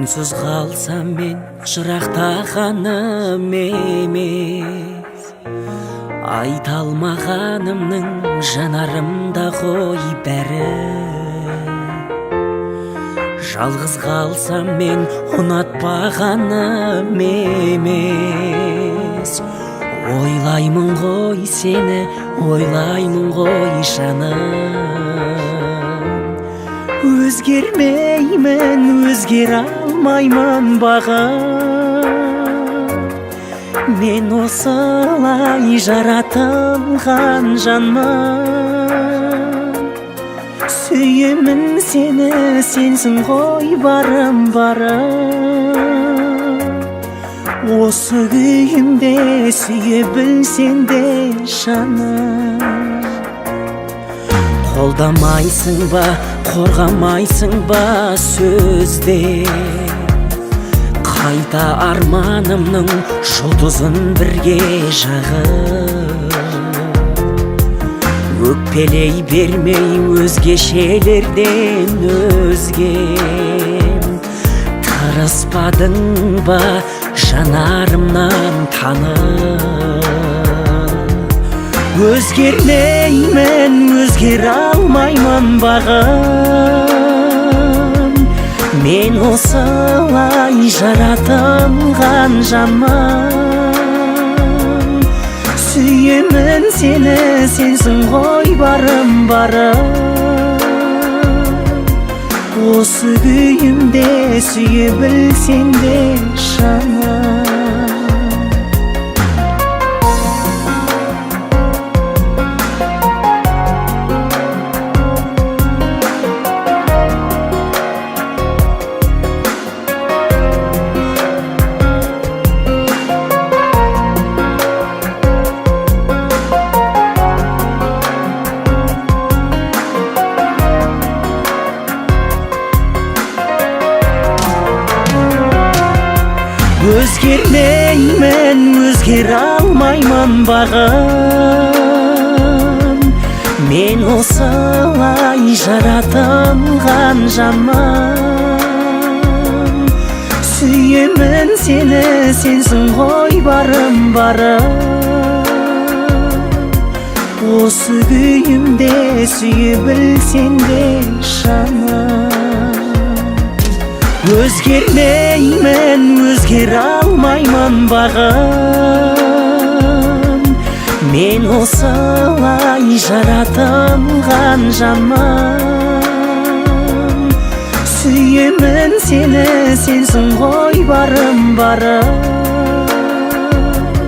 үнсіз қалсам мен жырақтағаным емес, айта алмағанымның жанарымда ғой бәрі. Жалғыз қалсам мен ұнатпағаным емес, ойлаймын ғой сені, ойлаймын ғой жаным. Өзгермеймін, өзгере алмаймын бағым, мен осылай жаратылған жанмын. Сүйемін сені, сенсің ғой барым барым. Осы күйімде сүйе білсең де жаным. Қолдамайсың ба, қорғамайсың ба сөзде, қайта арманымның жұлдызын бірге жағып. Өкпелей бермей өзгешелерден өзгем, тырыспадың ба жанарымнан танып. Өзгермеймін, өзгере алмаймын бағым, мен осылай жаратылған жанмын. Сүйемін сені, сенсің ғой барым барым. Осы күйімде сүйе білсең де жаным. Өзгермеймін, өзгере алмаймын бағым, мен осылай жаратылған жанмын. Сүйемін сені, сенсің ғой барым барым. Осы күйімде сүйе білсең де жаным. Өзгермеймін, өзгере алмаймын бағым, мен осылай жаратылған жанмын. Сүйемін сені, сенсің ғой барым барым.